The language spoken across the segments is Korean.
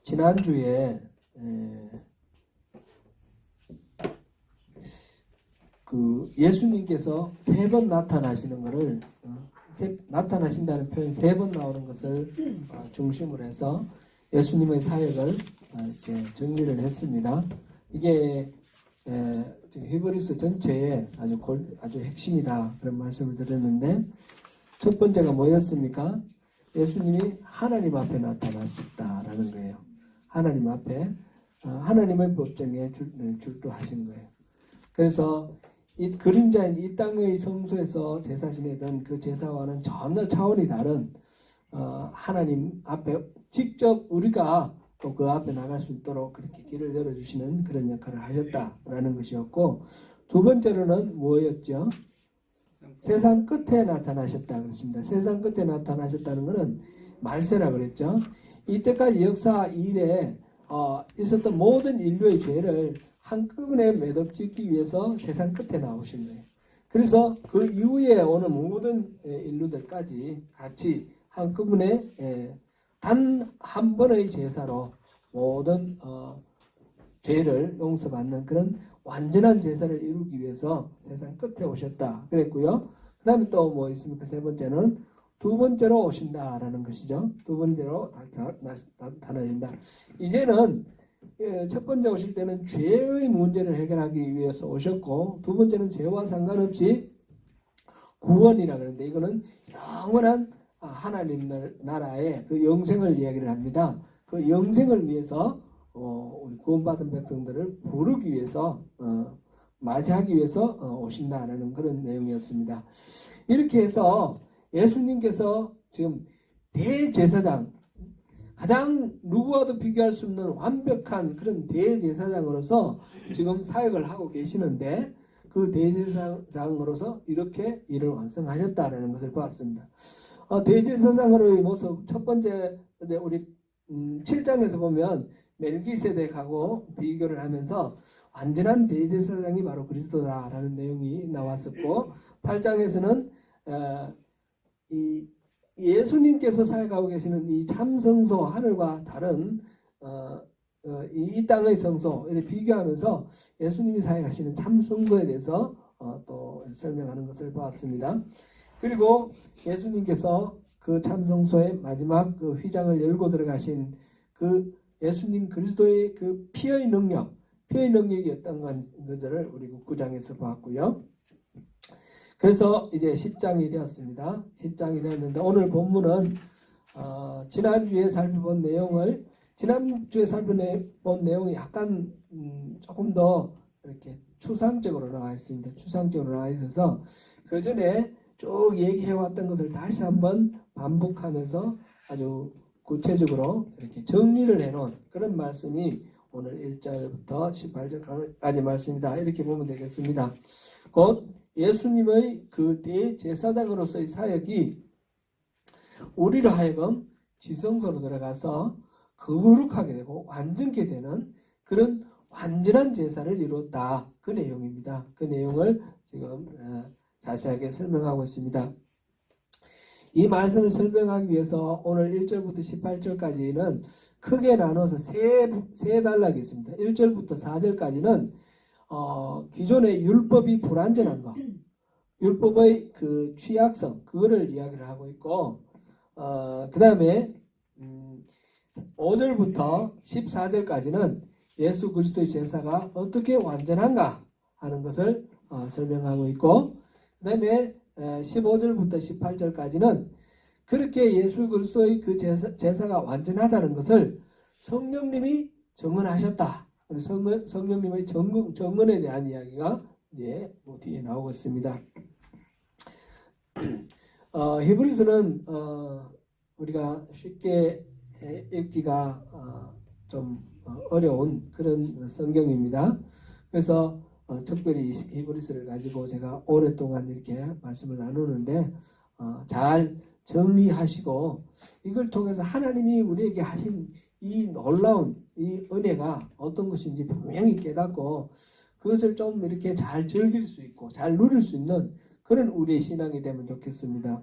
지난주에 그 예수님께서 3번 나타나시는 것을 나타나신다는 표현 3번 나오는 것을 중심으로 해서 예수님의 사역을 이렇게 정리를 했습니다. 이게 히브리서 전체에 아주 핵심이다 그런 말씀을 드렸는데, 첫 번째가 뭐였습니까? 예수님이 하나님 앞에 나타나셨다라는 거예요. 하나님 앞에 하나님의 법정에 출두하신 거예요. 그래서 이 그림자인 이 땅의 성소에서 제사 지내던 그 제사와는 전혀 차원이 다른 하나님 앞에 직접 우리가 또 그 앞에 나갈 수 있도록 그렇게 길을 열어주시는 그런 역할을 하셨다라는 것이었고, 두 번째로는 뭐였죠? 세상 끝에 나타나셨다 그랬습니다. 세상 끝에 나타나셨다는 것은 말세라 그랬죠. 이때까지 역사 이래 있었던 모든 인류의 죄를 한꺼번에 매듭짓기 위해서 세상 끝에 나오신 거예요. 그래서 그 이후에 오는 모든 인류들까지 같이 한꺼번에 단 한 번의 제사로 모든 죄를 용서받는 그런 완전한 제사를 이루기 위해서 세상 끝에 오셨다 그랬고요. 그 다음에 또 뭐 있습니까? 세 번째는 두 번째로 오신다라는 것이죠. 두 번째로 나타나신다. 이제는 첫 번째 오실 때는 죄의 문제를 해결하기 위해서 오셨고, 두 번째는 죄와 상관없이 구원이라 그러는데, 이거는 영원한 하나님 나라의 그 영생을 이야기를 합니다. 그 영생을 위해서 우리 구원받은 백성들을 부르기 위해서 맞이하기 위해서 오신다라는 그런 내용이었습니다. 이렇게 해서 예수님께서 지금 대제사장, 가장 누구와도 비교할 수 없는 완벽한 그런 대제사장으로서 지금 사역을 하고 계시는데, 그 대제사장으로서 이렇게 일을 완성하셨다라는 것을 보았습니다. 대제사장으로의 모습, 첫 번째 우리 7장에서 보면 멜기세덱하고 비교를 하면서 완전한 대제사장이 바로 그리스도다라는 내용이 나왔었고, 8장에서는 이 예수님께서 사역하고 계시는 이 참성소, 하늘과 다른 이 땅의 성소, 이렇게 비교하면서 예수님이 사역하시는 참성소에 대해서 또 설명하는 것을 보았습니다. 그리고 예수님께서 그 참성소의 마지막 그 휘장을 열고 들어가신 그 예수님 그리스도의 그 피의 능력이 어떤 건지를 우리 9장에서 보았고요. 그래서 이제 10장이 되었습니다. 10장이 되었는데, 오늘 본문은 지난주에 살펴본 내용이 약간 조금 더 이렇게 추상적으로 나와 있습니다. 추상적으로 나와 있어서 그 전에 쭉 얘기해왔던 것을 다시 한번 반복하면서 아주 구체적으로 이렇게 정리를 해놓은 그런 말씀이 오늘 1절부터 18절까지 말씀이다. 이렇게 보면 되겠습니다. 곧 예수님의 그 대제사장으로서의 사역이 우리로 하여금 지성소로 들어가서 거룩하게 되고 완전케 되는 그런 완전한 제사를 이루었다. 그 내용입니다. 그 내용을 지금 자세하게 설명하고 있습니다. 이 말씀을 설명하기 위해서 오늘 1절부터 18절까지는 크게 나눠서 세 단락이 있습니다. 1절부터 4절까지는 기존의 율법이 불완전한 것, 율법의 그 취약성, 그거를 이야기를 하고 있고, 그 다음에 5절부터 14절까지는 예수 그리스도의 제사가 어떻게 완전한가 하는 것을 설명하고 있고, 그 다음에 15절부터 18절까지는 그렇게 예수 그리스도의 그 제사가 완전하다는 것을 성령님이 증언하셨다. 성령님의 증언에 대한 이야기가 이제 뒤에 나오고 있습니다. 히브리서는 우리가 쉽게 읽기가 좀 어려운 그런 성경입니다. 그래서 특별히 히브리서를 가지고 제가 오랫동안 이렇게 말씀을 나누는데 잘 정리하시고, 이걸 통해서 하나님이 우리에게 하신 이 놀라운 이 은혜가 어떤 것인지 분명히 깨닫고, 그것을 좀 이렇게 잘 즐길 수 있고 잘 누릴 수 있는 그런 우리의 신앙이 되면 좋겠습니다.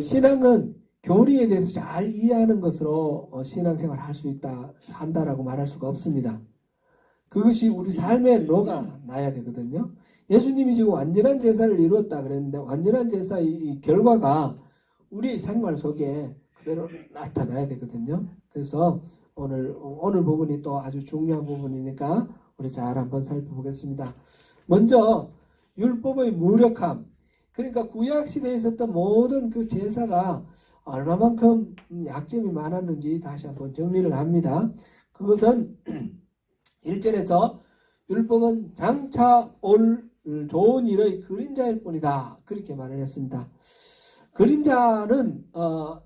신앙은 교리에 대해서 잘 이해하는 것으로 신앙생활을 할 수 한다라고 말할 수가 없습니다. 그것이 우리 삶의 로가 나야 되거든요. 예수님이 지금 완전한 제사를 이루었다 그랬는데 완전한 제사의 이 결과가 우리 생활 속에 그대로 나타나야 되거든요. 그래서 오늘 부분이 또 아주 중요한 부분이니까 우리 잘 한번 살펴보겠습니다. 먼저 율법의 무력함, 그러니까 구약시대에 있었던 모든 그 제사가 얼마만큼 약점이 많았는지 다시 한번 정리를 합니다. 그것은 1절에서 율법은 장차 올 좋은 일의 그림자일 뿐이다, 그렇게 말을 했습니다. 그림자는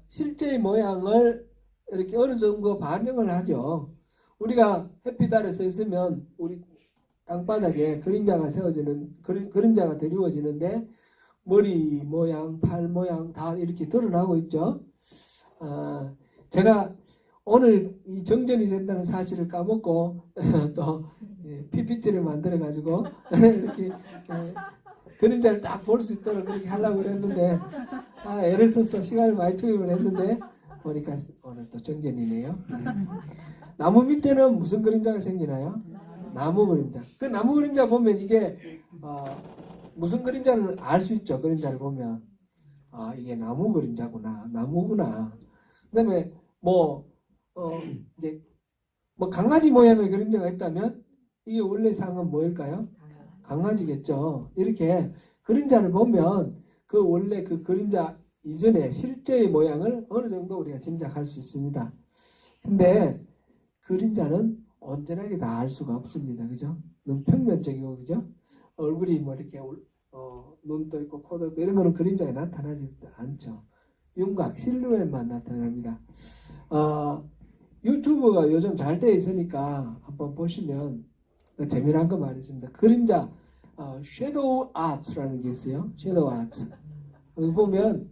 실제의 모양을 이렇게 어느 정도 반영을 하죠. 우리가 햇빛 아래 서 있으면 우리 땅바닥에 그림자가 세워지는, 그림자가 드리워지는데 머리 모양, 팔 모양 다 이렇게 드러나고 있죠. 제가 오늘 이 정전이 된다는 사실을 까먹고 또 PPT를 만들어 가지고 이렇게 그림자를 딱 볼 수 있도록 그렇게 하려고 했는데 애를 써서 시간을 많이 투입을 했는데 보니까 오늘 또 정전이네요. 나무 밑에는 무슨 그림자가 생기나요? 나무 그림자. 그 나무 그림자 보면 이게 무슨 그림자를 알 수 있죠. 그림자를 보면 이게 나무 그림자구나, 나무구나. 그다음에 이제 강아지 모양의 그림자가 있다면 이게 원래 상은 뭐일까요? 강아지겠죠. 이렇게 그림자를 보면 그 원래 그 그림자 이전에 실제의 모양을 어느 정도 우리가 짐작할 수 있습니다. 근데 그림자는 온전하게 다 알 수가 없습니다. 그죠? 너무 평면적이고, 그죠? 얼굴이 이렇게 눈도 있고 코도 있고 이런 거는 그림자에 나타나지 않죠. 윤곽, 실루엣만 나타납니다. 유튜브가 요즘 잘 되어 있으니까 한번 보시면 재미난 거 많이 있습니다. 그림자, 섀도우 아트라는 게 있어요. 섀도우 아트. 여기 보면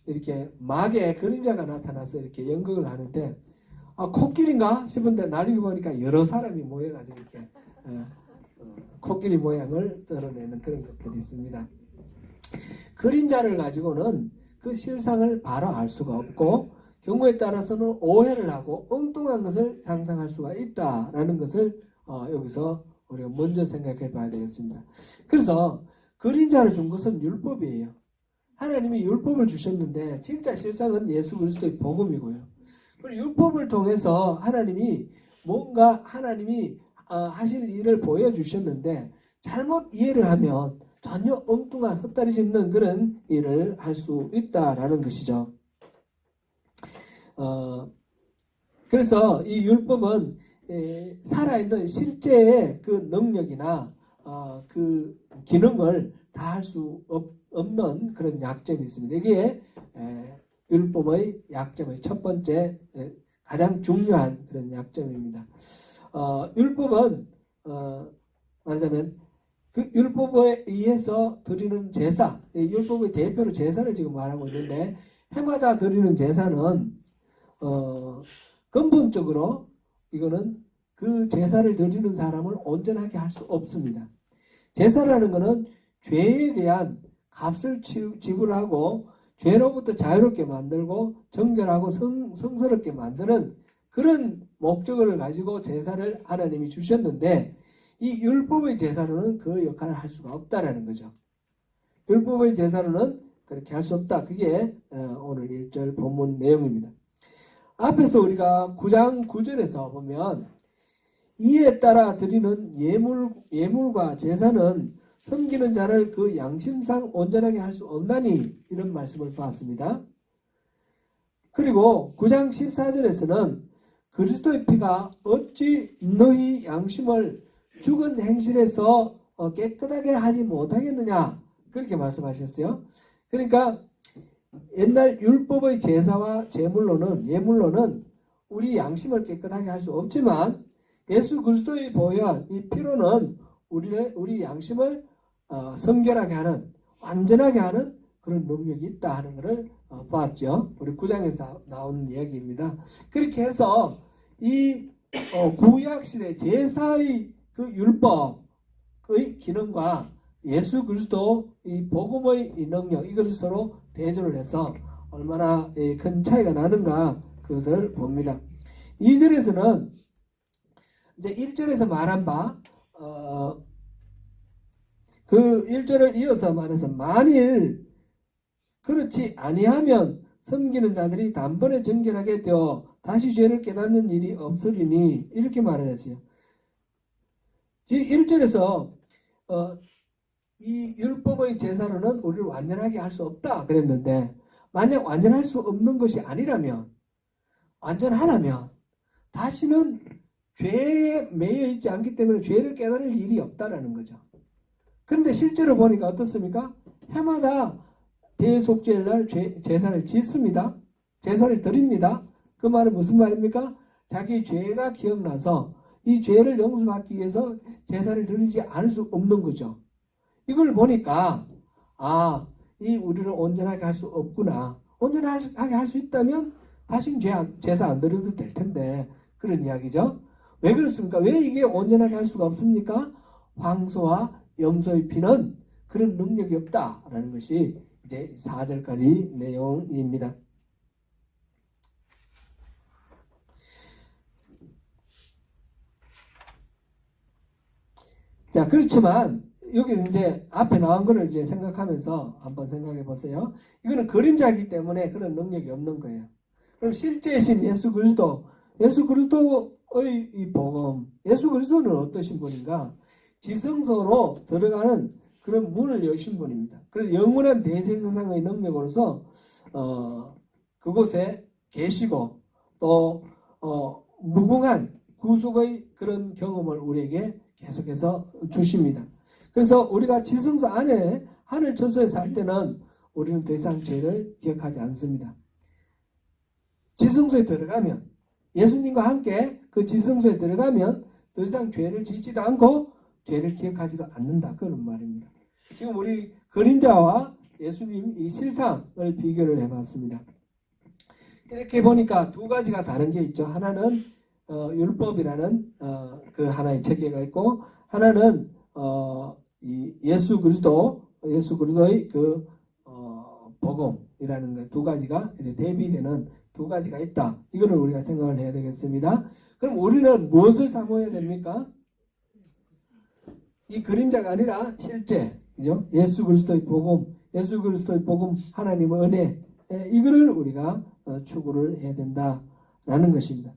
이렇게 막에 그림자가 나타나서 이렇게 연극을 하는데 코끼리인가 싶은데 나중에 보니까 여러 사람이 모여가지고 이렇게 코끼리 모양을 드러내는 그런 것들이 있습니다. 그림자를 가지고는 그 실상을 바로 알 수가 없고 경우에 따라서는 오해를 하고 엉뚱한 것을 상상할 수가 있다라는 것을 여기서 우리가 먼저 생각해 봐야 되겠습니다. 그래서 그림자를 준 것은 율법이에요. 하나님이 율법을 주셨는데 진짜 실상은 예수 그리스도의 복음이고요. 그리고 율법을 통해서 하나님이 하실 일을 보여주셨는데 잘못 이해를 하면 전혀 엉뚱한 헛다리 짚는 그런 일을 할 수 있다라는 것이죠. 그래서 이 율법은 살아있는 실제의 그 능력이나 그 기능을 다 할 수 없는 그런 약점이 있습니다. 이게 율법의 약점의 첫 번째 가장 중요한 그런 약점입니다. 율법은 말하자면 그 율법에 의해서 드리는 제사, 율법의 대표로 제사를 지금 말하고 있는데 해마다 드리는 제사는 근본적으로 이거는 그 제사를 드리는 사람을 온전하게 할 수 없습니다. 제사라는 것은 죄에 대한 값을 지불하고 죄로부터 자유롭게 만들고 정결하고 성스럽게 만드는 그런 목적을 가지고 제사를 하나님이 주셨는데 이 율법의 제사로는 그 역할을 할 수가 없다라는 거죠. 율법의 제사로는 그렇게 할 수 없다. 그게 오늘 1절 본문 내용입니다. 앞에서 우리가 9장 9절에서 보면 이에 따라 드리는 예물과 제사는 섬기는 자를 그 양심상 온전하게 할 수 없나니 이런 말씀을 봤습니다. 그리고 9장 14절에서는 그리스도의 피가 어찌 너희 양심을 죽은 행실에서 깨끗하게 하지 못하겠느냐 그렇게 말씀하셨어요. 그러니까 옛날 율법의 제사와 예물로는 우리 양심을 깨끗하게 할 수 없지만 예수 그리스도의 보혈 이 피로는 우리 양심을 성결하게 하는 완전하게 하는 그런 능력이 있다 하는 것을 보았죠. 우리 9장에서 나오는 이야기입니다. 그렇게 해서 이 구약시대 제사의 그 율법의 기능과 예수 그리스도 이 복음의 이 능력 이것을 서로 대조를 해서 얼마나 큰 차이가 나는가 그것을 봅니다. 2절에서는 이제 1절에서 말한 바 그 1절을 이어서 말해서 만일 그렇지 아니하면 섬기는 자들이 단번에 정결하게 되어 다시 죄를 깨닫는 일이 없으리니 이렇게 말을 했어요. 1절에서 이 율법의 제사로는 우리를 완전하게 할 수 없다 그랬는데 만약 완전할 수 없는 것이 아니라면 완전하다면 다시는 죄에 매여 있지 않기 때문에 죄를 깨달을 일이 없다라는 거죠. 그런데 실제로 보니까 어떻습니까? 해마다 대속죄일 날 제사를 짓습니다. 제사를 드립니다. 그 말은 무슨 말입니까? 자기 죄가 기억나서 이 죄를 용서받기 위해서 제사를 드리지 않을 수 없는 거죠. 이걸 보니까 이 우리를 온전하게 할 수 없구나. 온전하게 할 수 있다면 다시는 제사 안 드려도 될 텐데 그런 이야기죠. 왜 그렇습니까? 왜 이게 온전하게 할 수가 없습니까? 황소와 염소의 피는 그런 능력이 없다라는 것이 이제 4절까지 내용입니다. 자, 그렇지만 여기 이제 앞에 나온 거를 이제 생각하면서 한번 생각해 보세요. 이거는 그림자이기 때문에 그런 능력이 없는 거예요. 그럼 실제이신 예수 그리스도의 이 복음, 예수 그리스도는 어떠신 분인가? 지성소로 들어가는 그런 문을 여신 분입니다. 그래서 영원한 대제사장의 능력으로서 그곳에 계시고 또 무궁한 구속의 그런 경험을 우리에게 계속해서 주십니다. 그래서 우리가 지성소 안에 하늘 처소에 살 때는 우리는 더 이상 죄를 기억하지 않습니다. 지성소에 들어가면 예수님과 함께 그 지성소에 들어가면 더 이상 죄를 짓지도 않고 죄를 기억하지도 않는다. 그런 말입니다. 지금 우리 그림자와 예수님 이 실상을 비교를 해봤습니다. 이렇게 보니까 두 가지가 다른 게 있죠. 하나는 율법이라는 그 하나의 체계가 있고 하나는 이 예수 그리스도의 그 복음이라는 것 두 가지가 대비되는 두 가지가 있다. 이거를 우리가 생각을 해야 되겠습니다. 그럼 우리는 무엇을 사모해야 됩니까? 이 그림자가 아니라 실제, 그죠? 예수 그리스도의 복음, 하나님의 은혜, 이거를 우리가 추구를 해야 된다라는 것입니다.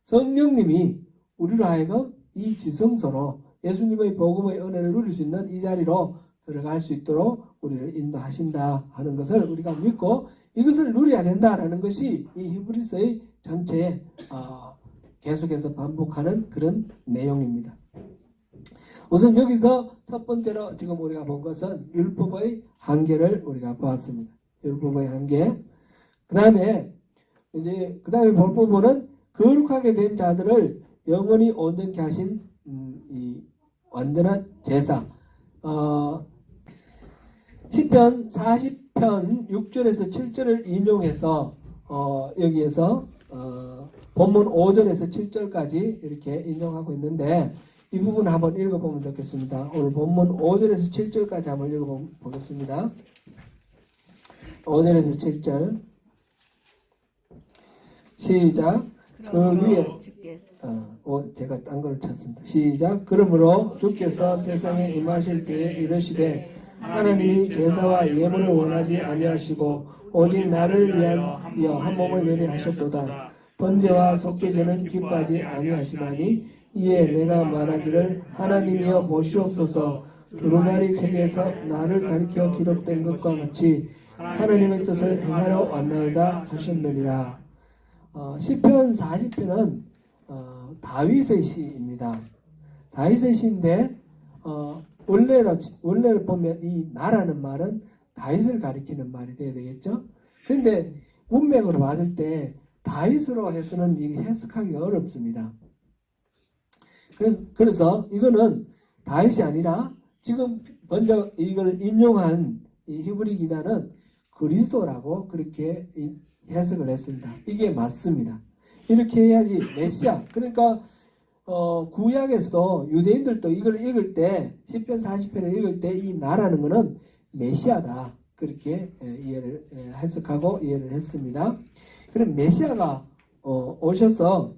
성령님이 우리로 하여금 이 지성소로 예수님의 복음의 은혜를 누릴 수 있는 이 자리로 들어갈 수 있도록 우리를 인도하신다 하는 것을 우리가 믿고 이것을 누려야 된다라는 것이 이 히브리서의 전체에 계속해서 반복하는 그런 내용입니다. 우선 여기서 첫 번째로 지금 우리가 본 것은 율법의 한계를 우리가 보았습니다. 율법의 한계. 그 다음에 볼 부분은 거룩하게 된 자들을 영원히 온전케 하신 이 완전한 제사. 시편 40편 6절에서 7절을 인용해서 여기에서 본문 5절에서 7절까지 이렇게 인용하고 있는데 이 부분 한번 읽어보면 좋겠습니다. 오늘 본문 5절에서 7절까지 한번 읽어보겠습니다. 5절에서 7절 시작. 그 위에 제가 딴 걸 찾습니다. 시작. 그러므로 주께서 세상에 임하실 때에 이르시되 하나님이 제사와 예물을 원하지 아니하시고 오직 나를 위하여 한 몸을 예비하셨도다. 번제와 속죄제는 기뻐하지 아니하시나니 이에 내가 말하기를 하나님이여 보시옵소서. 두루마리 책에서 나를 가리켜 기록된 것과 같이 하나님의 뜻을 행하러 왔나이다 하셨느니라. 시편 40편은 다윗의 시입니다. 다윗의 시인데 원래를 보면 이 나라는 말은 다윗을 가리키는 말이 돼야 되겠죠. 그런데 문맥으로 봤을 때 다윗으로 해서는 이게 해석하기가 어렵습니다. 그래서 이거는 다윗이 아니라 지금 먼저 이걸 인용한 이 히브리 기자는 그리스도라고 그렇게 해석을 했습니다. 이게 맞습니다. 이렇게 해야지 메시아. 그러니까 구약에서도 유대인들도 이걸 읽을 때 시편 40편을 읽을 때 이 나라는 것은 메시아다. 그렇게 이해를 해석하고 이해를 했습니다. 그럼 메시아가 오셔서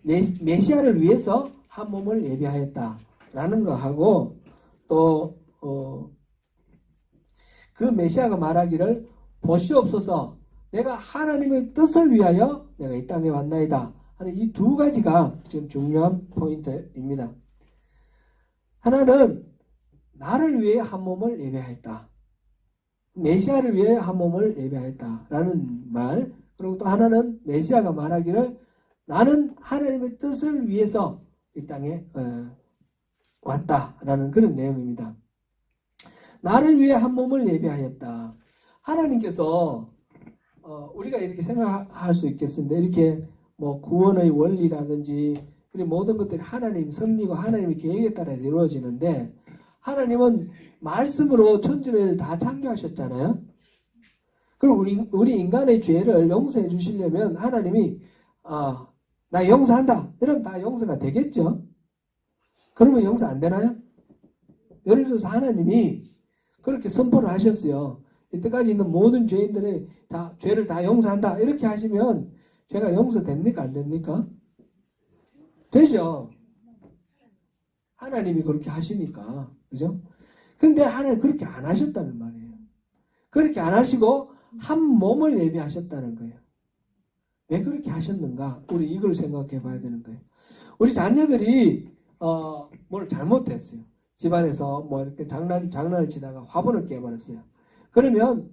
메시아를 위해서 한 몸을 예비하였다라는 거하고 또 그 메시아가 말하기를 보시옵소서 내가 하나님의 뜻을 위하여 내가 이 땅에 왔나이다 하는 이 두 가지가 지금 중요한 포인트입니다. 하나는 나를 위해 한 몸을 예배하였다. 메시아를 위해 한 몸을 예배하였다라는 말. 그리고 또 하나는 메시아가 말하기를 나는 하나님의 뜻을 위해서 이 땅에 왔다라는 그런 내용입니다. 나를 위해 한 몸을 예배하였다. 하나님께서 우리가 이렇게 생각할 수 있겠습니다. 이렇게 뭐 구원의 원리라든지 그리고 모든 것들이 하나님 섭리고 하나님의 계획에 따라 이루어지는데 하나님은 말씀으로 천지를 다 창조하셨잖아요. 그리고 우리 인간의 죄를 용서해 주시려면 하나님이 나 용서한다. 이러면 다 용서가 되겠죠. 그러면 용서 안 되나요? 예를 들어서 하나님이 그렇게 선포를 하셨어요. 이때까지 있는 모든 죄인들의 죄를 다 용서한다. 이렇게 하시면 죄가 용서됩니까? 안 됩니까? 되죠. 하나님이 그렇게 하시니까. 그죠? 근데 하나님 그렇게 안 하셨다는 말이에요. 그렇게 안 하시고 한 몸을 예비하셨다는 거예요. 왜 그렇게 하셨는가? 우리 이걸 생각해 봐야 되는 거예요. 우리 자녀들이 뭘 잘못했어요. 집안에서 뭐 이렇게 장난을 치다가 화분을 깨버렸어요. 그러면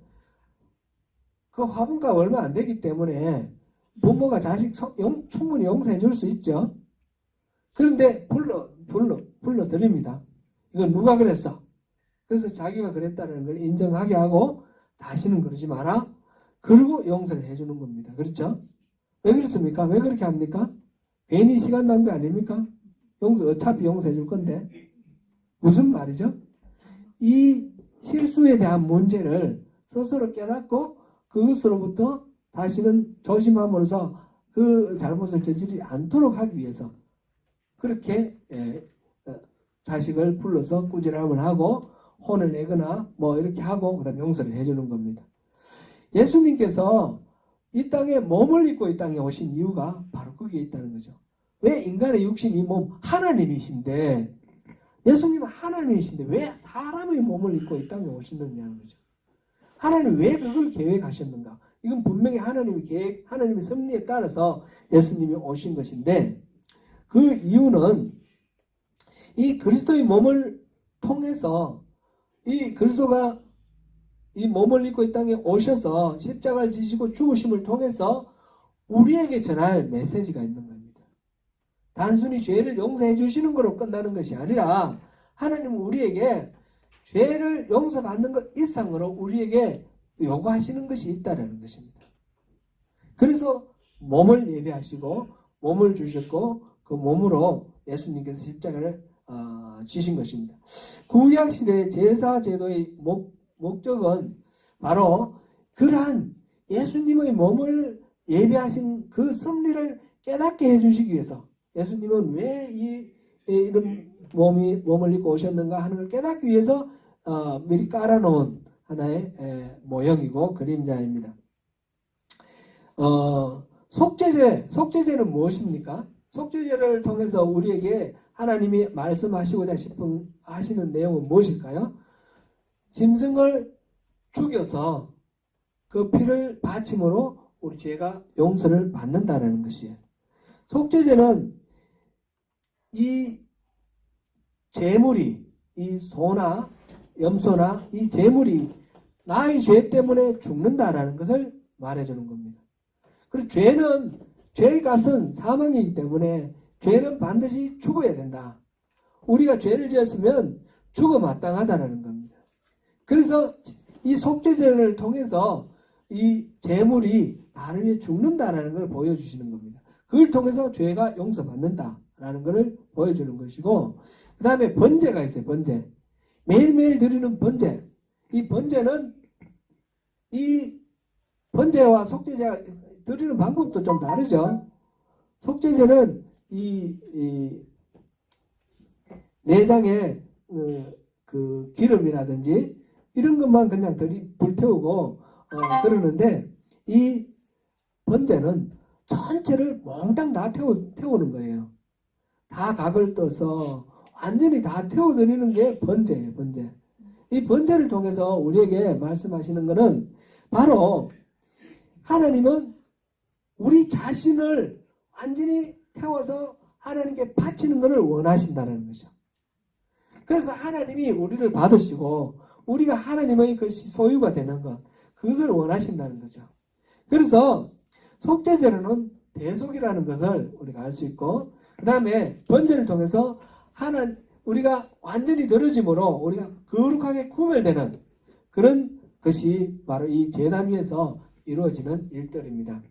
그 화분값 얼마 안 되기 때문에 부모가 자식 충분히 용서해 줄 수 있죠. 그런데 불러 드립니다. 이건 누가 그랬어? 그래서 자기가 그랬다는 걸 인정하게 하고 다시는 그러지 마라. 그리고 용서를 해주는 겁니다. 그렇죠? 왜 그렇습니까? 왜 그렇게 합니까? 괜히 시간 낭비 아닙니까? 어차피 용서해 줄 건데. 무슨 말이죠? 이 실수에 대한 문제를 스스로 깨닫고 그것으로부터 다시는 조심함으로써 그 잘못을 저지르지 않도록 하기 위해서 그렇게 자식을 불러서 꾸지람을 하고 혼을 내거나 뭐 이렇게 하고 그다음 용서를 해주는 겁니다. 예수님께서 이 땅에 몸을 입고 이 땅에 오신 이유가 바로 거기에 있다는 거죠. 왜 인간의 육신이 몸 하나님이신데 예수님은 하나님이신데 왜 사람의 몸을 입고 이 땅에 오시느냐는 거죠. 하나님 왜 그걸 계획하셨는가? 이건 분명히 하나님의 계획, 하나님의 섭리에 따라서 예수님이 오신 것인데 그 이유는 이 그리스도의 몸을 통해서 이 그리스도가 이 몸을 입고 이 땅에 오셔서 십자가를 지시고 죽으심을 통해서 우리에게 전할 메시지가 있는 겁니다. 단순히 죄를 용서해 주시는 거로 끝나는 것이 아니라 하나님은 우리에게 죄를 용서받는 것 이상으로 우리에게 요구하시는 것이 있다는 것입니다. 그래서 몸을 예배하시고 몸을 주셨고 그 몸으로 예수님께서 십자가를 지신 것입니다. 구약 시대의 제사 제도의 목적은 바로 그러한 예수님의 몸을 예배하신 그 섭리를 깨닫게 해주시기 위해서 예수님은 왜 이런 몸을 입고 오셨는가 하는 걸 깨닫기 위해서 미리 깔아놓은 하나의 모형이고 그림자입니다. 속죄제는 무엇입니까? 속죄제를 통해서 우리에게 하나님이 말씀하시고자 하시는 내용은 무엇일까요? 짐승을 죽여서 그 피를 바침으로 우리 죄가 용서를 받는다는 것이에요. 속죄제는 이 제물이 이 소나 염소나 이 제물이 나의 죄 때문에 죽는다라는 것을 말해주는 겁니다. 그리고 죄의 값은 사망이기 때문에 죄는 반드시 죽어야 된다. 우리가 죄를 지었으면 죽어 마땅하다라는 겁니다. 그래서 이 속죄제를 통해서 이 제물이 나를 위해 죽는다라는 걸 보여주시는 겁니다. 그걸 통해서 죄가 용서받는다라는 것을 보여주는 것이고 그 다음에 번제가 있어요. 번제. 매일매일 드리는 번제. 이 번제는 이 번제와 속죄제가 드리는 방법도 좀 다르죠. 속죄제는 이 내장에 그 기름이라든지 이런 것만 그냥 불태우고 그러는데 이 번제는 전체를 몽땅 다 태우는 거예요. 다 각을 떠서 완전히 다 태워드리는 게 번제예요. 번제. 이 번제를 통해서 우리에게 말씀하시는 것은 바로 하나님은 우리 자신을 완전히 태워서 하나님께 바치는 것을 원하신다는 거죠. 그래서 하나님이 우리를 받으시고 우리가 하나님의 것이 소유가 되는 것, 그것을 원하신다는 거죠. 그래서 속죄제로는 대속이라는 것을 우리가 알 수 있고, 그 다음에 번제를 통해서 우리가 완전히 늘어짐으로 우리가 거룩하게 구별되는 그런 것이 바로 이 제단 위에서 이루어지는 일들입니다.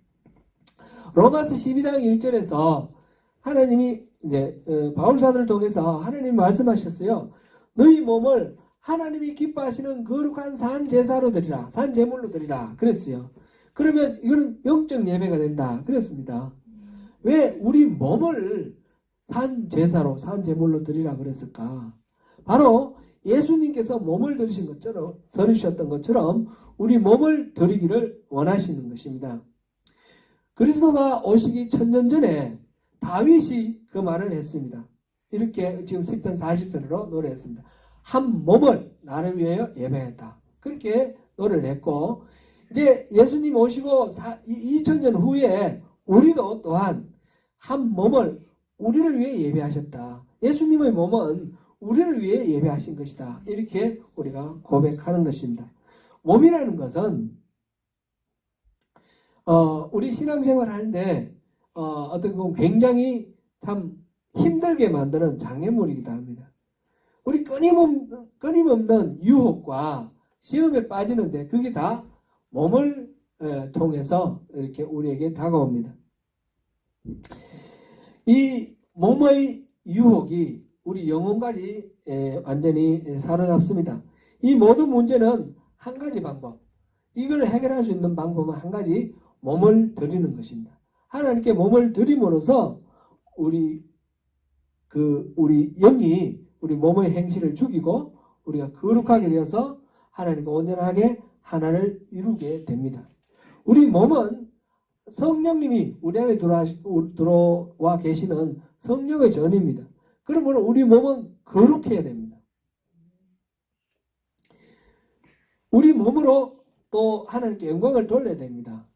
로마서 12장 1절에서 하나님이 이제 바울사도를 통해서 하나님이 말씀하셨어요. 너희 몸을 하나님이 기뻐하시는 거룩한 산 제사로 드리라. 산 제물로 드리라. 그랬어요. 그러면 이거는 영적 예배가 된다. 그랬습니다. 왜 우리 몸을 산 제사로, 산 제물로 드리라 그랬을까? 바로 예수님께서 몸을 들으셨던 것처럼 우리 몸을 드리기를 원하시는 것입니다. 그리스도가 오시기 1000년 전에 다윗이 그 말을 했습니다. 이렇게 지금 시편 40편으로 노래했습니다. 한 몸을 나를 위하여 예배했다. 그렇게 노래를 했고, 이제 예수님 오시고 2000년 후에 우리도 또한 한 몸을 우리를 위해 예배하셨다. 예수님의 몸은 우리를 위해 예배하신 것이다. 이렇게 우리가 고백하는 것입니다. 몸이라는 것은 우리 신앙생활 하는데 어떻게 보면 굉장히 참 힘들게 만드는 장애물이기도 합니다. 우리 끊임없는 유혹과 시험에 빠지는데 그게 다 몸을 통해서 이렇게 우리에게 다가옵니다. 이 몸의 유혹이 우리 영혼까지 완전히 사로잡습니다. 이 모든 문제는 한 가지 방법, 이걸 해결할 수 있는 방법은 한 가지, 몸을 드리는 것입니다. 하나님께 몸을 드림으로써 우리 영이 우리 몸의 행실을 죽이고 우리가 거룩하게 되어서 하나님과 온전하게 하나를 이루게 됩니다. 우리 몸은 성령님이 우리 안에 들어와 계시는 성령의 전입니다. 그러므로 우리 몸은 거룩해야 됩니다. 우리 몸으로 또 하나님께 영광을 돌려야 됩니다.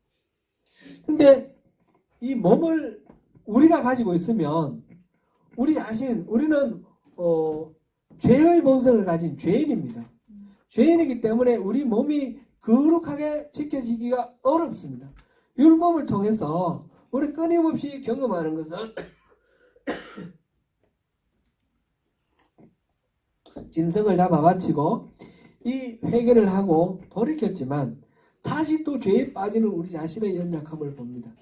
근데 이 몸을 우리가 가지고 있으면 우리 자신, 우리는 죄의 본성을 가진 죄인입니다. 죄인이기 때문에 우리 몸이 거룩하게 지켜지기가 어렵습니다. 율법을 통해서 우리 끊임없이 경험하는 것은 짐승을 잡아 바치고 이 회개를 하고 돌이켰지만 다시 또 죄에 빠지는 우리 자신의 연약함을 봅니다.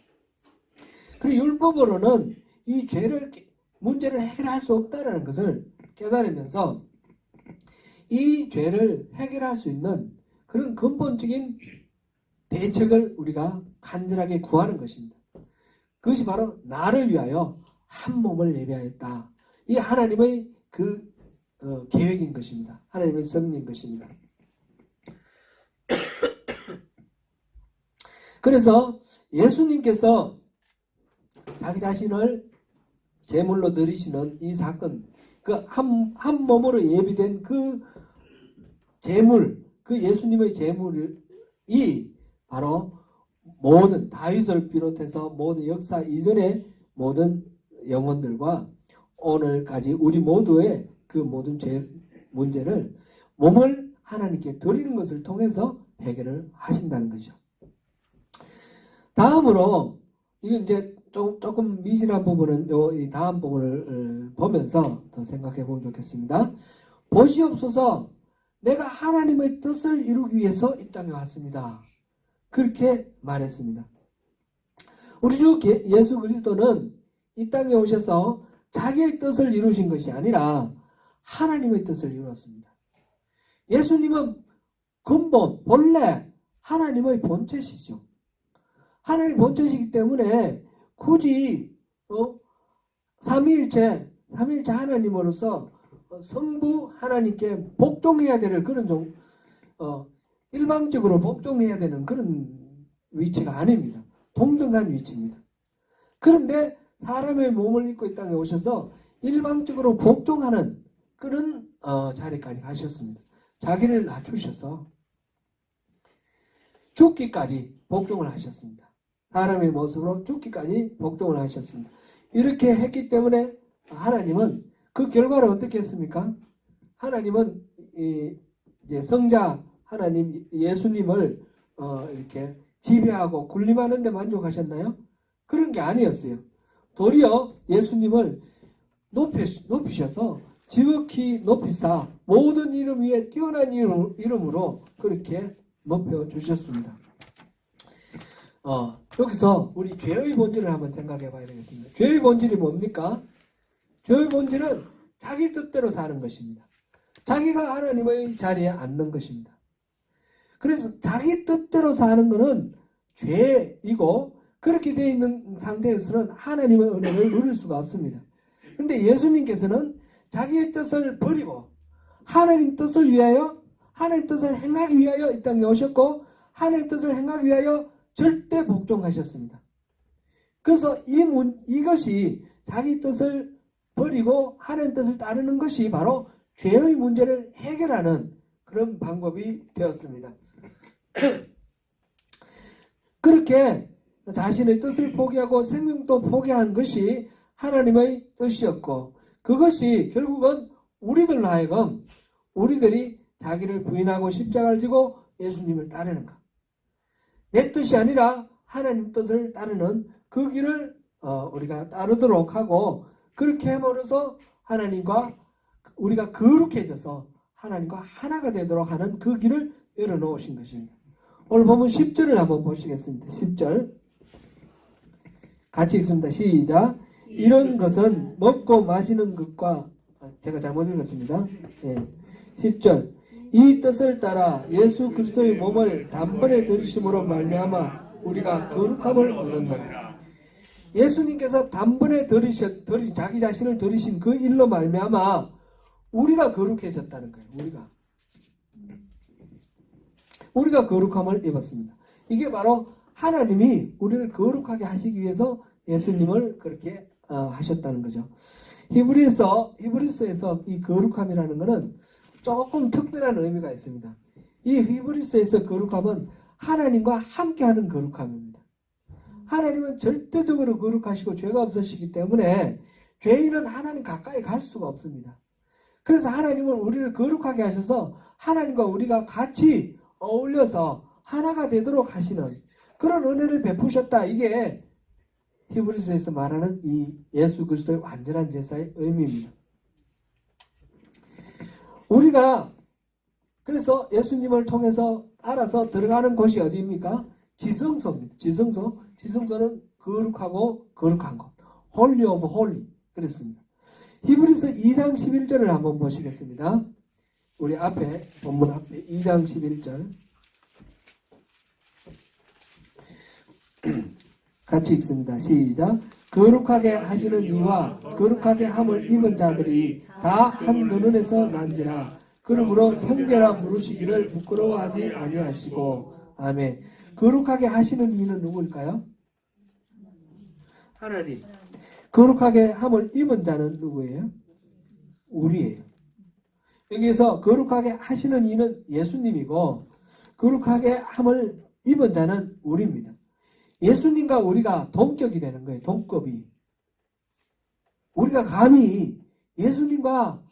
그리고 율법으로는 이 문제를 해결할 수 없다는 것을 깨달으면서 이 죄를 해결할 수 있는 그런 근본적인 대책을 우리가 간절하게 구하는 것입니다. 그것이 바로 나를 위하여 한 몸을 예배하였다. 이 하나님의 계획인 것입니다. 하나님의 섭리인 것입니다. 그래서 예수님께서 자기 자신을 제물로 드리시는 이 사건, 한 몸으로 예비된 그 제물, 그 예수님의 제물이 바로 모든 다윗을 비롯해서 모든 역사 이전의 모든 영혼들과 오늘까지 우리 모두의 그 모든 죄 문제를 몸을 하나님께 드리는 것을 통해서 해결을 하신다는 것이죠. 다음으로 이건 이제 조금 미진한 부분은 이 다음 부분을 보면서 더 생각해 보면 좋겠습니다. 보시옵소서, 내가 하나님의 뜻을 이루기 위해서 이 땅에 왔습니다. 그렇게 말했습니다. 우리 주 예수 그리스도는 이 땅에 오셔서 자기의 뜻을 이루신 것이 아니라 하나님의 뜻을 이루었습니다. 예수님은 본래 하나님의 본체시죠. 하나님의 본체시기 때문에 굳이 삼위일체 하나님으로서 성부 하나님께 복종해야 되는 그런 일방적으로 복종해야 되는 그런 위치가 아닙니다. 동등한 위치입니다. 그런데 사람의 몸을 입고 이 땅에 오셔서 일방적으로 복종하는 그런 자리까지 가셨습니다. 자기를 낮추셔서 죽기까지 복종을 하셨습니다. 사람의 모습으로 죽기까지 복종을 하셨습니다. 이렇게 했기 때문에 하나님은 그 결과를 어떻게 했습니까? 하나님은 이제 성자 하나님 예수님을 이렇게 지배하고 군림하는 데 만족하셨나요? 그런 게 아니었어요. 도리어 예수님을 높이셔서 지극히 높이사 모든 이름 위에 뛰어난 이름으로 그렇게 높여주셨습니다. 여기서 우리 죄의 본질을 한번 생각해 봐야 되겠습니다. 죄의 본질이 뭡니까? 죄의 본질은 자기 뜻대로 사는 것입니다. 자기가 하나님의 자리에 앉는 것입니다. 그래서 자기 뜻대로 사는 것은 죄이고 그렇게 되어 있는 상태에서는 하나님의 은혜를 누릴 수가 없습니다. 그런데 예수님께서는 자기의 뜻을 버리고 하나님 뜻을 위하여 하나님 뜻을 행하기 위하여 이 땅에 오셨고 하나님 뜻을 행하기 위하여 절대 복종하셨습니다. 그래서 이것이 자기 뜻을 버리고 하나님 뜻을 따르는 것이 바로 죄의 문제를 해결하는 그런 방법이 되었습니다. 그렇게 자신의 뜻을 포기하고 생명도 포기한 것이 하나님의 뜻이었고 그것이 결국은 우리들로 하여금 우리들이 자기를 부인하고 십자가를 지고 예수님을 따르는 것. 내 뜻이 아니라 하나님 뜻을 따르는 그 길을 우리가 따르도록 하고 그렇게 함으로써 하나님과 우리가 거룩해져서 하나님과 하나가 되도록 하는 그 길을 열어놓으신 것입니다. 오늘 보면 10절을 한번 보시겠습니다. 10절 같이 읽습니다. 시작. 이런 것은 먹고 마시는 것과 제가 잘못 읽었습니다. 10절 이 뜻을 따라 예수 그리스도의 몸을 단번에 들이심으로 말미암아 우리가 거룩함을 얻었노라. 예수님께서 단번에 들이신 자기 자신을 들이신 그 일로 말미암아 우리가 거룩해졌다는 거예요. 우리가 거룩함을 입었습니다. 이게 바로 하나님이 우리를 거룩하게 하시기 위해서 예수님을 그렇게 하셨다는 거죠. 히브리서에서 이 거룩함이라는 것은 조금 특별한 의미가 있습니다. 이 히브리서에서 거룩함은 하나님과 함께하는 거룩함입니다. 하나님은 절대적으로 거룩하시고 죄가 없으시기 때문에 죄인은 하나님 가까이 갈 수가 없습니다. 그래서 하나님은 우리를 거룩하게 하셔서 하나님과 우리가 같이 어울려서 하나가 되도록 하시는 그런 은혜를 베푸셨다. 이게 히브리서에서 말하는 이 예수 그리스도의 완전한 제사의 의미입니다. 우리가 그래서 예수님을 통해서 알아서 들어가는 곳이 어디입니까? 지성소입니다. 지성소는 거룩하고 거룩한 곳. Holy of Holy 그랬습니다. 히브리서 2장 11절을 한번 보시겠습니다. 우리 앞에 본문 앞에 2장 11절 같이 읽습니다. 시작. 거룩하게 하시는 이와 거룩하게 함을 입은 자들이 다 한 근원에서 난지라. 그러므로 형제라 부르시기를 부끄러워하지 아니하시고. 아멘. 거룩하게 하시는 이는 누구일까요? 하나님. 거룩하게 함을 입은 자는 누구예요? 우리예요. 여기에서 거룩하게 하시는 이는 예수님이고 거룩하게 함을 입은 자는 우리입니다. 예수님과 우리가 동격이 되는 거예요. 동급이. 우리가 감히 예수님과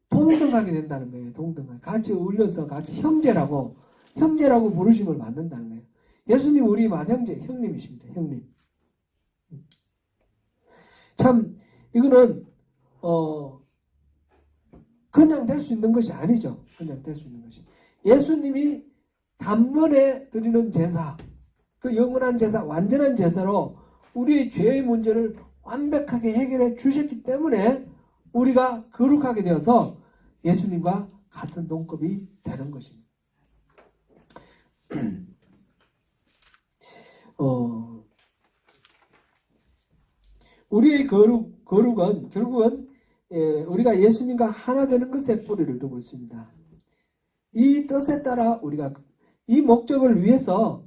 동등하게 된다는 거예요. 동등하게. 같이 어울려서 같이 형제라고 부르심을 받는다는 거예요. 예수님 우리 맏형제, 형님이십니다. 형님. 참 이거는 그냥 될 수 있는 것이 아니죠. 그냥 될 수 있는 것이. 예수님이 단번에 드리는 제사, 그 영원한 제사, 완전한 제사로 우리의 죄의 문제를 완벽하게 해결해 주셨기 때문에 우리가 거룩하게 되어서 예수님과 같은 동급이 되는 것입니다. 우리의 거룩은 결국은 우리가 예수님과 하나 되는 것에 뿌리를 두고 있습니다. 이 뜻에 따라 우리가 이 목적을 위해서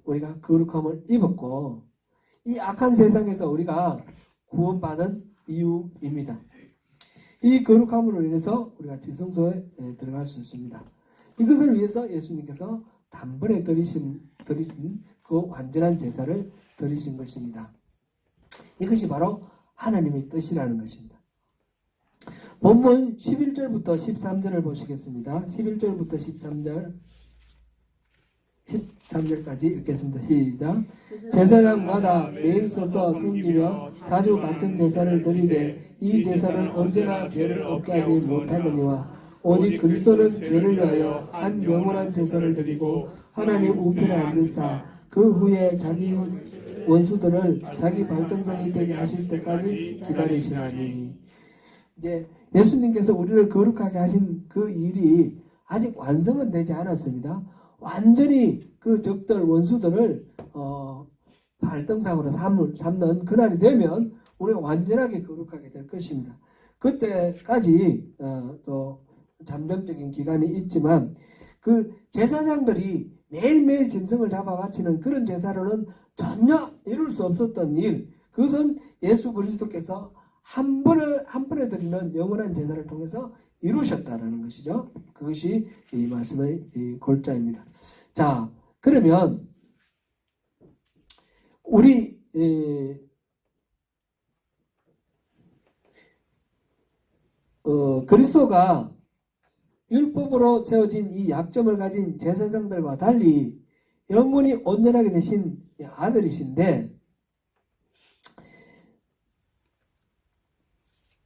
우리가 거룩함을 입었고 이 악한 세상에서 우리가 구원받은 이유입니다. 이 거룩함으로 인해서 우리가 지성소에 들어갈 수 있습니다. 이것을 위해서 예수님께서 단번에 드리신 그 완전한 제사를 드리신 것입니다. 이것이 바로 하나님의 뜻이라는 것입니다. 본문 11절부터 13절을 보시겠습니다. 11절부터 13절까지 읽겠습니다. 시작. 제사장마다 매일 서서 섬기며 자주 같은 제사를 드리되 이 제사는 언제나 죄를 없게 하지 못하거니와 오직 그리스도는 죄를 위하여 한 영원한 제사를 드리고 하나님 우편에 앉으사 그 후에 자기 원수들을 자기 발등상이 되게 하실 때까지 기다리시라니. 이제 예수님께서 우리를 거룩하게 하신 그 일이 아직 완성은 되지 않았습니다. 완전히 그 적들 원수들을 발등상으로 삼는 그날이 되면 우리가 완전하게 거룩하게 될 것입니다. 그때까지 또 잠정적인 기간이 있지만 그 제사장들이 매일매일 짐승을 잡아 바치는 그런 제사로는 전혀 이룰 수 없었던 일, 그것은 예수 그리스도께서 한 번에 드리는 영원한 제사를 통해서 이루셨다라는 것이죠. 그것이 이 말씀의 이 골자입니다. 자, 그러면 우리 그리스도가 율법으로 세워진 이 약점을 가진 제사장들과 달리 영원히 온전하게 되신 아들이신데,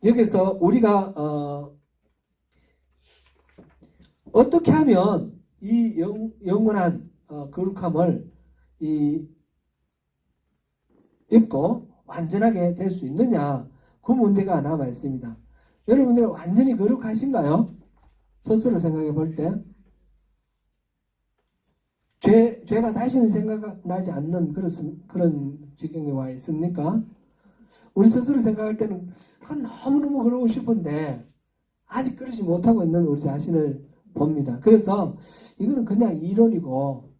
여기서 우리가 어떻게 하면 이 영원한 거룩함을 입고 완전하게 될 수 있느냐, 그 문제가 남아 있습니다. 여러분들 완전히 거룩하신가요? 스스로 생각해 볼 때 죄가 다시는 생각나지 않는 그런 지경에 와 있습니까? 우리 스스로 생각할 때는 그건 너무너무 그러고 싶은데 아직 그러지 못하고 있는 우리 자신을 봅니다. 그래서 이거는 그냥 이론이고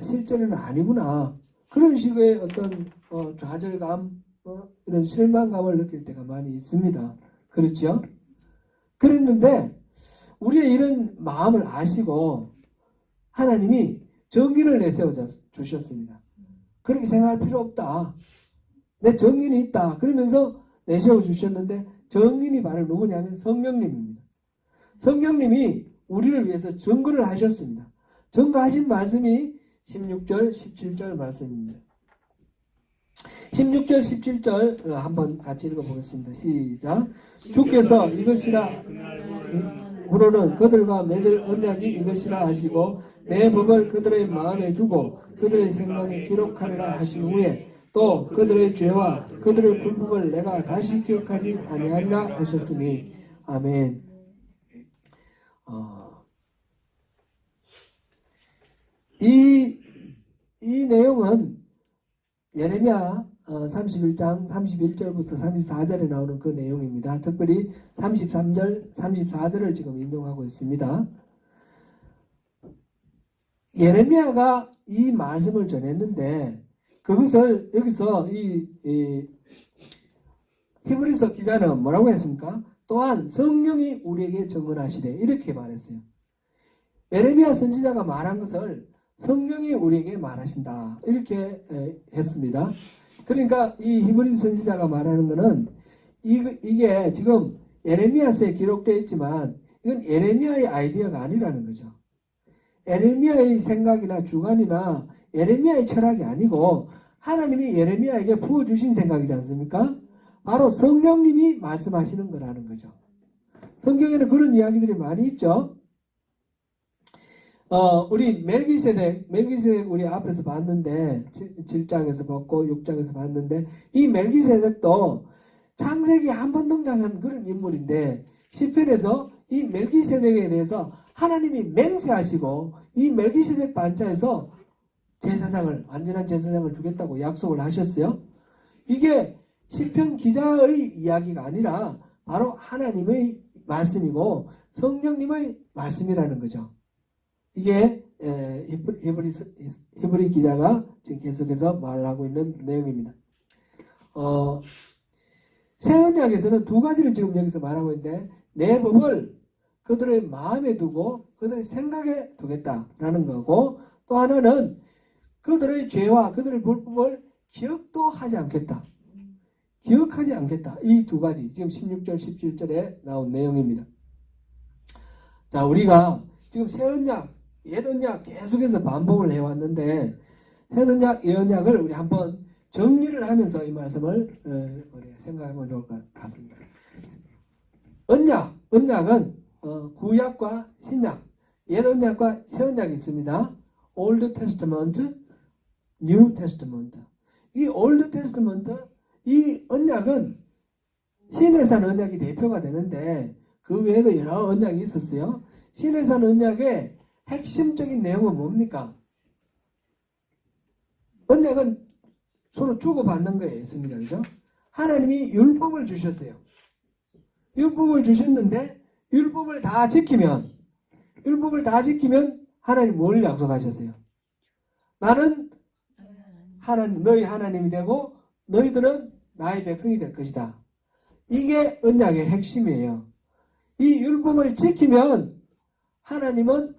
실제로는 아니구나, 그런 식의 어떤 좌절감, 이런 실망감을 느낄 때가 많이 있습니다. 그렇죠? 그랬는데 우리의 이런 마음을 아시고 하나님이 정의를 내세워 주셨습니다. 그렇게 생각할 필요 없다, 내 정인이 있다, 그러면서 내세워 주셨는데, 정인이 바로 누구냐면 성령님입니다. 성령님이 우리를 위해서 증거를 하셨습니다. 증거하신 말씀이 16절, 17절 말씀입니다. 16절, 17절 한번 같이 읽어보겠습니다. 시작. 주께서 이것이라 후로는 그들과 맺을 언약이 이것이라 하시고 내 법을 그들의 마음에 두고 그들의 생각에 기록하리라 하신 후에 또 그들의 죄와 그들의 불법을 내가 다시 기억하지 아니하리라 하셨으니. 아멘. 이 내용은 예레미야 31장 31절부터 34절에 나오는 그 내용입니다. 특별히 33절, 34절을 지금 인용하고 있습니다. 예레미야가 이 말씀을 전했는데 그것을 여기서 이 히브리서 기자는 뭐라고 했습니까? 또한 성령이 우리에게 증언하시되 이렇게 말했어요. 예레미야 선지자가 말한 것을 성령이 우리에게 말하신다, 이렇게 했습니다. 그러니까 이 히브리 선지자가 말하는 것은 이게 지금 예레미야서에 기록되어 있지만 이건 예레미야의 아이디어가 아니라는 거죠. 예레미야의 생각이나 주관이나 예레미야의 철학이 아니고 하나님이 예레미야에게 부어주신 생각이지 않습니까? 바로 성령님이 말씀하시는 거라는 거죠. 성경에는 그런 이야기들이 많이 있죠. 우리 멜기세덱 우리 앞에서 봤는데 7장에서 봤고 6장에서 봤는데 이 멜기세덱도 창세기 한 번 등장한 그런 인물인데 시편에서 이 멜기세덱에 대해서 하나님이 맹세하시고 이 멜기세덱 반차에서 완전한 제사장을 주겠다고 약속을 하셨어요. 이게 시편 기자의 이야기가 아니라 바로 하나님의 말씀이고 성령님의 말씀이라는 거죠. 이게 히브리 기자가 지금 계속해서 말하고 있는 내용입니다. 새 언약에서는 두 가지를 지금 여기서 말하고 있는데, 내 법을 그들의 마음에 두고 그들의 생각에 두겠다라는 거고, 또 하나는 그들의 죄와 그들의 불법을 기억도 하지 않겠다. 기억하지 않겠다. 이 두 가지, 지금 16절, 17절에 나온 내용입니다. 자, 우리가 지금 새 언약, 옛 언약 계속해서 반복을 해왔는데, 새 언약, 옛 언약을 우리 한번 정리를 하면서 이 말씀을 우리 생각해보면 좋을 것 같습니다. 언약은 구약과 신약, 옛 언약과 새 언약이 있습니다. Old Testament, New Testament. 이 Old Testament, 이 언약은 시내산 언약이 대표가 되는데 그 외에도 여러 언약이 있었어요. 시내산 언약의 핵심적인 내용은 뭡니까? 언약은 서로 주고받는 거에 있습니다. 그죠? 하나님이 율법을 주셨어요. 율법을 주셨는데 율법을 다 지키면 하나님 뭘 약속하셨어요? 나는 너희 하나님이 되고 너희들은 나의 백성이 될 것이다. 이게 언약의 핵심이에요. 이 율법을 지키면 하나님은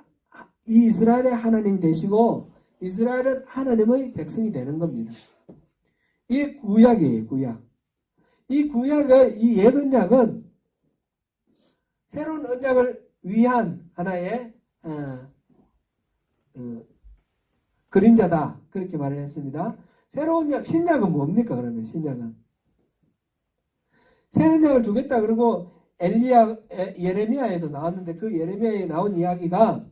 이스라엘의 하나님이 되시고 이스라엘은 하나님의 백성이 되는 겁니다. 이게 구약이에요. 구약. 이 구약의 이 옛 언약은 새로운 언약을 위한 하나의 그림자다. 그렇게 말을 했습니다. 새로운 약, 신약은 뭡니까? 그러면 신약은 새 언약을 주겠다. 그리고 예레미야에도 나왔는데 그 예레미야에 나온 이야기가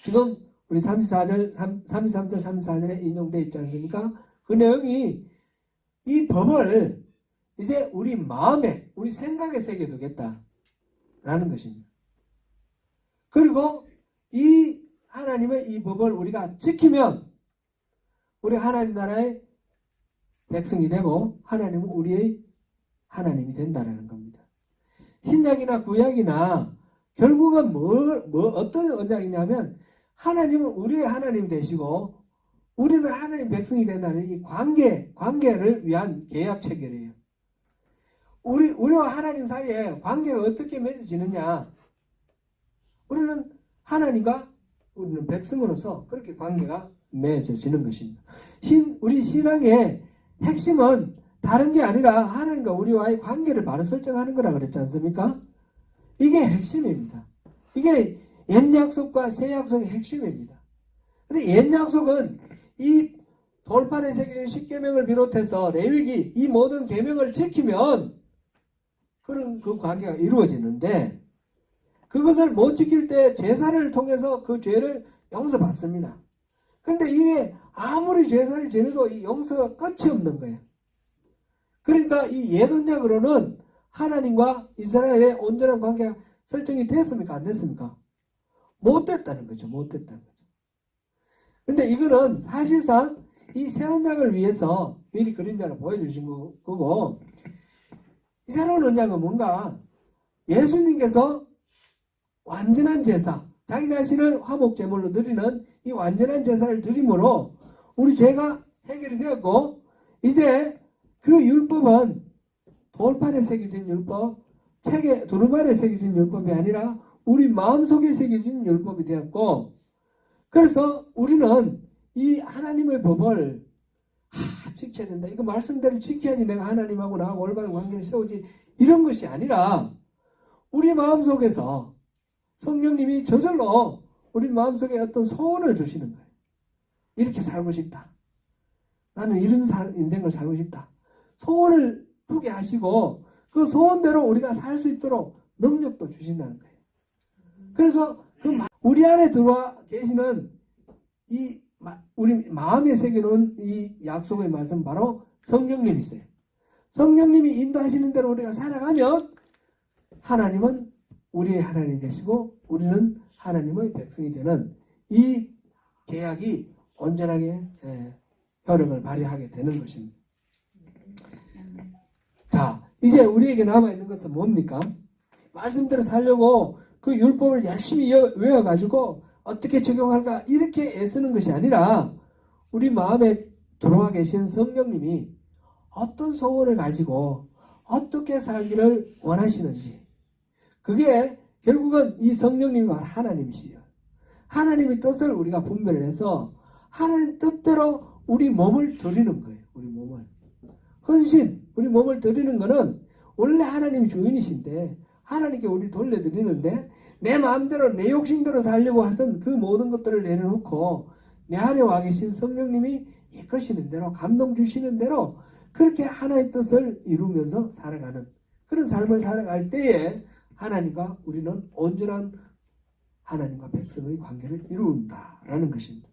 지금 우리 33절, 34절에 인용되어 있지 않습니까? 그 내용이 이 법을 이제 우리 마음에, 우리 생각에 새겨두겠다라는 것입니다. 그리고 이 하나님의 이 법을 우리가 지키면 우리 하나님 나라의 백성이 되고 하나님은 우리의 하나님이 된다라는 겁니다. 신약이나 구약이나 결국은 어떤 언약이냐면 하나님은 우리의 하나님이 되시고 우리는 하나님 백성이 된다는 이 관계를 위한 계약 체결이에요. 우리와 하나님 사이에 관계가 어떻게 맺어지느냐? 우리는 하나님과 우리는 백성으로서 그렇게 관계가 맺어지는 것입니다. 우리 신앙의 핵심은 다른 게 아니라 하나님과 우리와의 관계를 바로 설정하는 거라 그랬지 않습니까? 이게 핵심입니다. 이게 옛 약속과 새 약속의 핵심입니다. 근데 옛 약속은 이 돌판에 새겨진 십계명을 비롯해서 레위기 이 모든 계명을 지키면 그런 그 관계가 이루어지는데 그것을 못 지킬 때 제사를 통해서 그 죄를 용서받습니다. 그런데 이게 아무리 제사를 지내도 이 용서가 끝이 없는 거예요. 그러니까 이 옛 언약으로는 하나님과 이스라엘의 온전한 관계가 설정이 됐습니까? 안 됐습니까? 못 됐다는 거죠. 못 됐다는 거죠. 근데 이거는 사실상 이 새 언약을 위해서 미리 그림자를 보여주신 거고, 이 새로운 언약은 뭔가 예수님께서 완전한 제사, 자기 자신을 화목제물로 드리는 이 완전한 제사를 드림으로 우리 죄가 해결이 되었고, 이제 그 율법은 돌판에 새겨진 율법, 책에 두루마리에 새겨진 율법이 아니라 우리 마음속에 새겨진 율법이 되었고, 그래서 우리는 이 하나님의 법을 지켜야 된다. 이거 말씀대로 지켜야지 내가 하나님하고 나하고 올바른 관계를 세우지. 이런 것이 아니라 우리 마음속에서 성령님이 저절로 우리 마음속에 어떤 소원을 주시는 거예요. 이렇게 살고 싶다. 나는 이런 인생을 살고 싶다. 소원을 두게 하시고 그 소원대로 우리가 살 수 있도록 능력도 주신다는 거예요. 그래서 우리 안에 들어와 계시는 이 우리 마음에 새겨놓은 이 약속의 말씀 바로 성령님이세요. 성령님이 인도하시는 대로 우리가 살아가면 하나님은 우리의 하나님이 되시고 우리는 하나님의 백성이 되는 이 계약이 온전하게 효력을 발휘하게 되는 것입니다. 자, 이제 우리에게 남아있는 것은 뭡니까? 말씀대로 살려고 그 율법을 열심히 외워가지고 어떻게 적용할까 이렇게 애쓰는 것이 아니라 우리 마음에 들어와 계신 성령님이 어떤 소원을 가지고 어떻게 살기를 원하시는지, 그게 결국은 이 성령님이 바로 하나님이시죠. 하나님의 뜻을 우리가 분별을 해서 하나님 뜻대로 우리 몸을 드리는 거예요. 우리 몸을. 헌신, 우리 몸을 드리는 거는 원래 하나님이 주인이신데 하나님께 우리 돌려드리는데, 내 마음대로 내 욕심대로 살려고 하던 그 모든 것들을 내려놓고 내 안에 와 계신 성령님이 이끄시는 대로, 감동 주시는 대로 그렇게 하나의 뜻을 이루면서 살아가는 그런 삶을 살아갈 때에 하나님과 우리는 온전한 하나님과 백성의 관계를 이룬다라는 것입니다.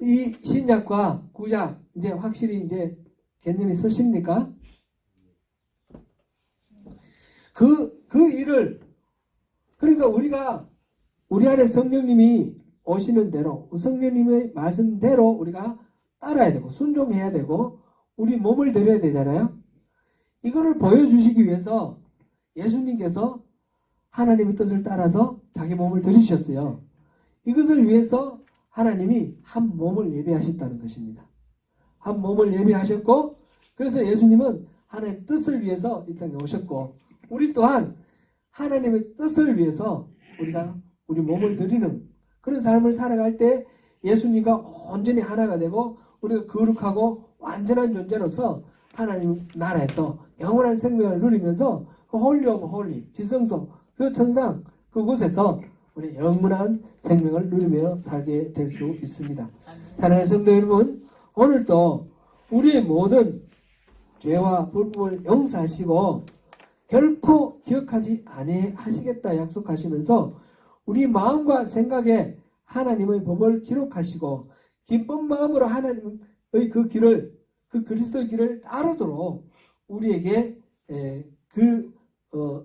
이 신약과 구약 이제 확실히 이제 개념이 서십니까? 그 일을, 그러니까 우리가 우리 안에 성령님이 오시는 대로, 성령님의 말씀대로 우리가 따라야 되고 순종해야 되고 우리 몸을 드려야 되잖아요. 이거를 보여주시기 위해서 예수님께서 하나님의 뜻을 따라서 자기 몸을 드리셨어요. 이것을 위해서 하나님이 한 몸을 예비하셨다는 것입니다. 한 몸을 예비하셨고, 그래서 예수님은 하나님의 뜻을 위해서 이 땅에 오셨고, 우리 또한 하나님의 뜻을 위해서 우리가 우리 몸을 드리는 그런 삶을 살아갈 때 예수님과 온전히 하나가 되고 우리가 거룩하고 완전한 존재로서 하나님 나라에서 영원한 생명을 누리면서 그 홀리 오브 홀리, 지성소, 그 천상 그곳에서 우리 영원한 생명을 누리며 살게 될 수 있습니다. 사랑하는 성도 여러분, 오늘도 우리의 모든 죄와 불법을 용서하시고 결코 기억하지 아니하시겠다 약속하시면서 우리 마음과 생각에 하나님의 법을 기록하시고 기쁜 마음으로 하나님의 그 길을, 그 그리스도의 길을 따르도록 우리에게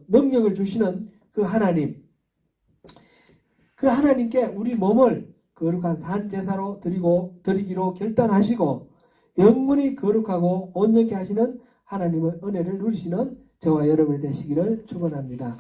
능력을 주시는 그 하나님, 그 하나님께 우리 몸을 거룩한 산제사로 드리기로 결단하시고 영원히 거룩하고 온전케 하시는 하나님의 은혜를 누리시는 저와 여러분이 되시기를 축원합니다.